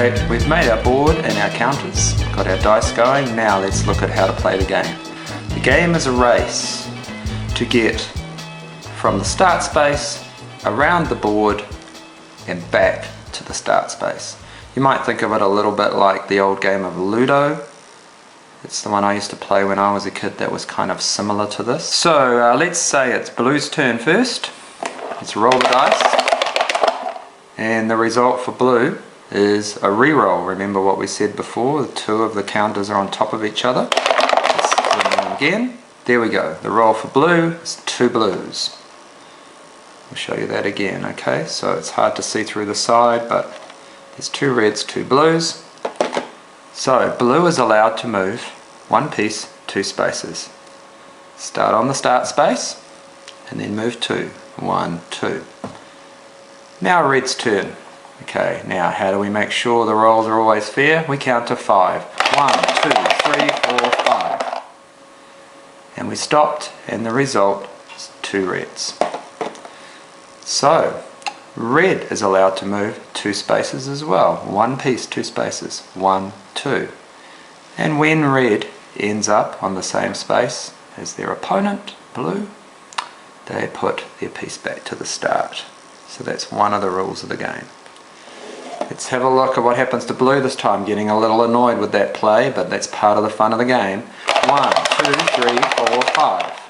Okay, we've made our board and our counters, got our dice going. Now let's look at how to play the game. The game is a race to get from the start space around the board and back to the start space. You might think of it a little bit like the old game of Ludo. It's the one I used to play when I was a kid that was kind of similar to this. So let's say it's Blue's turn first. Let's roll the dice. And the result for Blue is a re-roll. Remember what we said before, the two of the counters are on top of each other. Let's bring them again. There we go. The roll for Blue is 2 blues. We'll show you that again, okay? So it's hard to see through the side, but there's 2 reds, 2 blues. So Blue is allowed to move 1 piece, 2 spaces. Start on the start space and then move 2. 1, 2. Now Red's turn. Okay, now how do we make sure the rolls are always fair? We count to 5. 1, 2, 3, 4, 5. And we stopped, and the result is 2 reds. So Red is allowed to move 2 spaces as well. 1 piece, 2 spaces. 1, 2. And when Red ends up on the same space as their opponent, Blue, they put their piece back to the start. So that's one of the rules of the game. Let's have a look at what happens to Blue this time. Getting a little annoyed with that play, but that's part of the fun of the game. 1, 2, 3, 4, 5.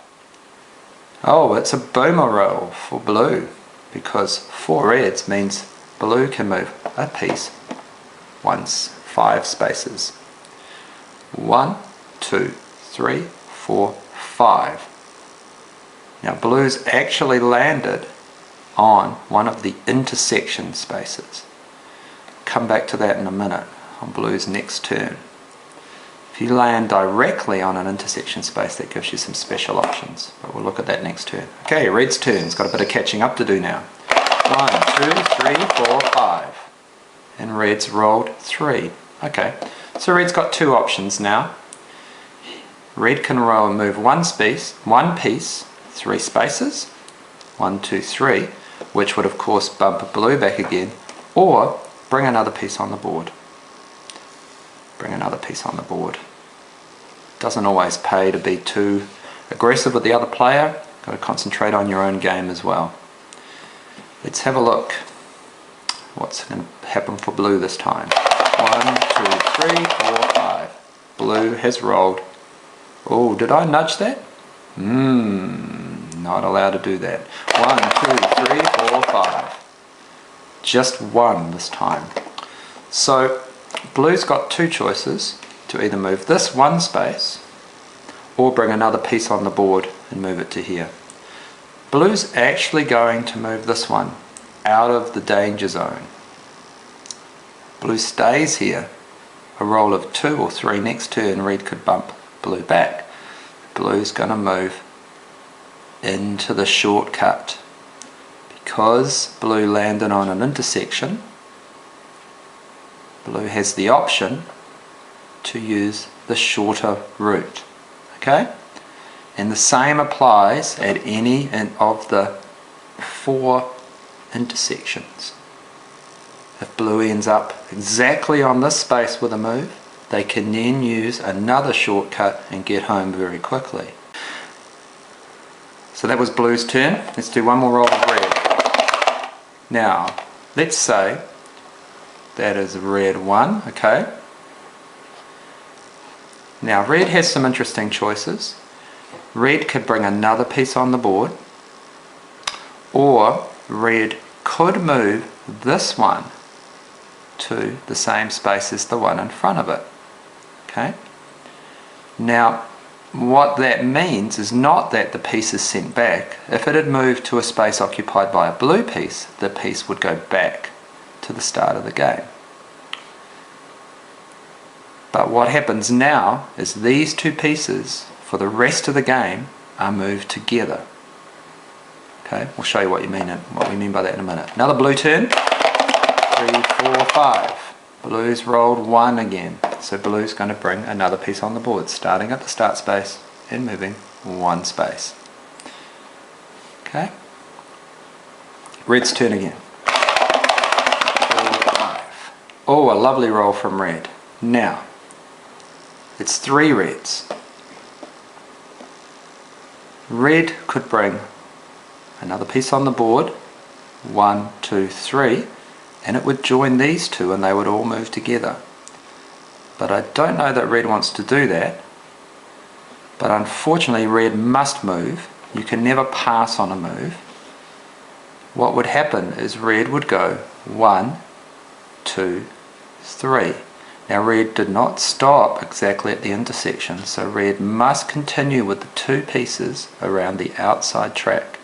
Oh, it's a boomer roll for Blue, because 4 reds means Blue can move a piece once 5 spaces. 1, 2, 3, 4, 5. Now Blue's actually landed on one of the intersection spaces. Come back to that in a minute on Blue's next turn. If you land directly on an intersection space, that gives you some special options, but we'll look at that next turn. Okay, Red's turn. It's got a bit of catching up to do now. 1, 2, 3, 4, 5. And Red's rolled 3. Okay, so Red's got 2 options now. Red can roll and move 1 piece, 3 spaces. 1, 2, 3, which would of course bump Blue back again, or bring another piece on the board. Bring another piece on the board. Doesn't always pay to be too aggressive with the other player. Got to concentrate on your own game as well. Let's have a look. What's going to happen for Blue this time? 1, 2, 3, 4, 5. Blue has rolled. Oh, did I nudge that? Not allowed to do that. 1, 2, 3, 4, 5. Just 1 this time. So Blue's got 2 choices to either move this 1 space or bring another piece on the board and move it to here. Blue's actually going to move this one out of the danger zone. Blue stays here. A roll of 2 or 3 next turn, Red could bump Blue back. Blue's going to move into the shortcut. Because Blue landed on an intersection, Blue has the option to use the shorter route. Okay? And the same applies at any of the 4 intersections. If Blue ends up exactly on this space with a move, they can then use another shortcut and get home very quickly. So that was Blue's turn. Let's do one more roll of Red. Now, let's say that is Red 1, okay? Now Red has some interesting choices. Red could bring another piece on the board, or Red could move this one to the same space as the one in front of it. Okay? Now, what that means is not that the piece is sent back. If it had moved to a space occupied by a blue piece, the piece would go back to the start of the game. But what happens now is these 2 pieces for the rest of the game are moved together. Okay, we'll show you what we mean by that in a minute. Another Blue turn. 3, 4, 5. Blue's rolled 1 again. So Blue's going to bring another piece on the board, starting at the start space and moving 1 space. Okay? Red's turn again. 4, 5. Oh, a lovely roll from red. Now, it's 3 reds. Red could bring another piece on the board, 1, 2, 3, and it would join these two and they would all move together. But I don't know that red wants to do that. But unfortunately red must move. You can never pass on a move. What would happen is red would go 1, 2, 3. Now red did not stop exactly at the intersection, so red must continue with the 2 pieces around the outside track,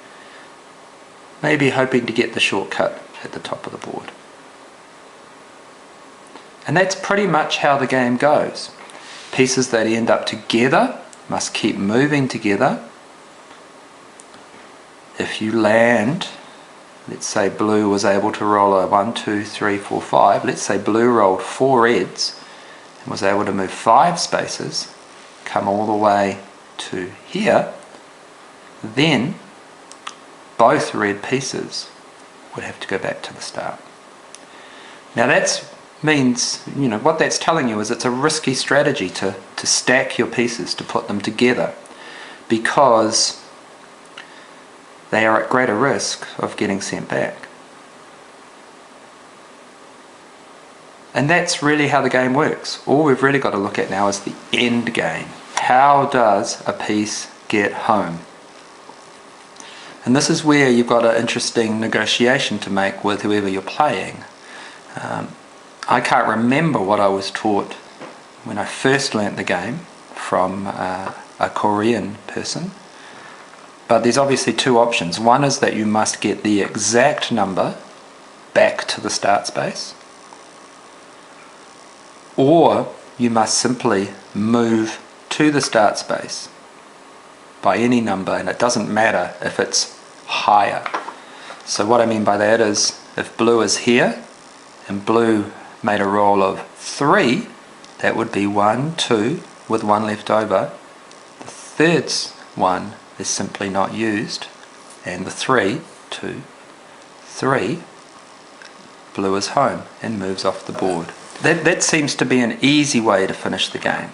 maybe hoping to get the shortcut at the top of the board. And that's pretty much how the game goes. Pieces that end up together must keep moving together. If you land, let's say blue was able to roll a 1, 2, 3, 4, 5. Let's say blue rolled 4 reds and was able to move 5 spaces, come all the way to here, then both red pieces would have to go back to the start. Now that means, what that's telling you is it's a risky strategy to stack your pieces, to put them together, because they are at greater risk of getting sent back. And that's really how the game works. All we've really got to look at now is the end game. How does a piece get home? And this is where you've got an interesting negotiation to make with whoever you're playing. I can't remember what I was taught when I first learnt the game from a Korean person. But there's obviously 2 options. One is that you must get the exact number back to the start space, or you must simply move to the start space by any number, and it doesn't matter if it's higher. So what I mean by that is, if blue is here and blue made a roll of 3, that would be 1, 2 with 1 left over. The third one is simply not used, and the 3, 2, 3, blue is home and moves off the board. That seems to be an easy way to finish the game.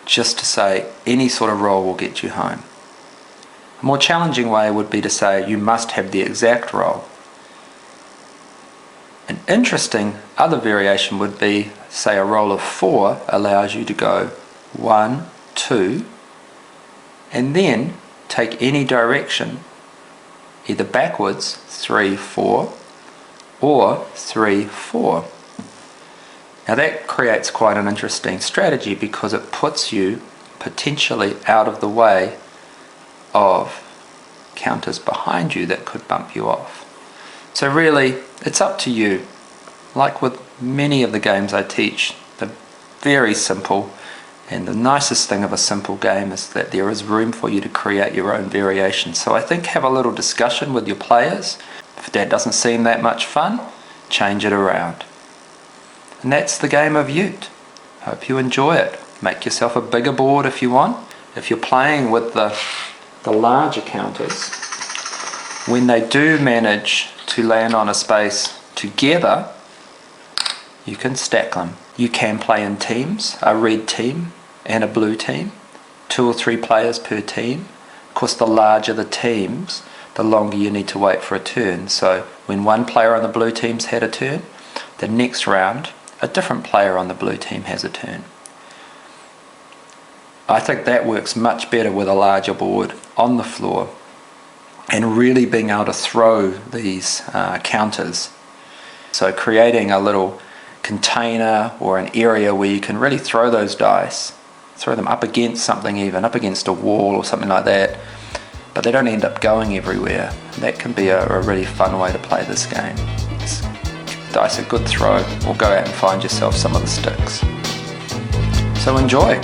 Just to say any sort of roll will get you home. A more challenging way would be to say you must have the exact roll. An interesting other variation would be, say a roll of 4 allows you to go 1, 2, and then take any direction, either backwards 3, 4, or 3, 4. Now that creates quite an interesting strategy, because it puts you potentially out of the way of counters behind you that could bump you off. So really, it's up to you. Like with many of the games I teach, they're very simple, and the nicest thing of a simple game is that there is room for you to create your own variations. So I think have a little discussion with your players. If that doesn't seem that much fun, change it around. And that's the game of Ute. Hope you enjoy it. Make yourself a bigger board if you want. If you're playing with the larger counters, when they do manage to land on a space together, you can stack them. You can play in teams, a red team and a blue team, 2 or 3 players per team. Of course, the larger the teams, the longer you need to wait for a turn. So when one player on the blue team's had a turn, the next round a different player on the blue team has a turn. I think that works much better with a larger board on the floor, and really being able to throw these counters. So creating a little container or an area where you can really throw those dice, throw them up against something, even up against a wall or something like that, but they don't end up going everywhere. That can be a really fun way to play this game. It's dice a good throw, or go out and find yourself some of the sticks. So enjoy!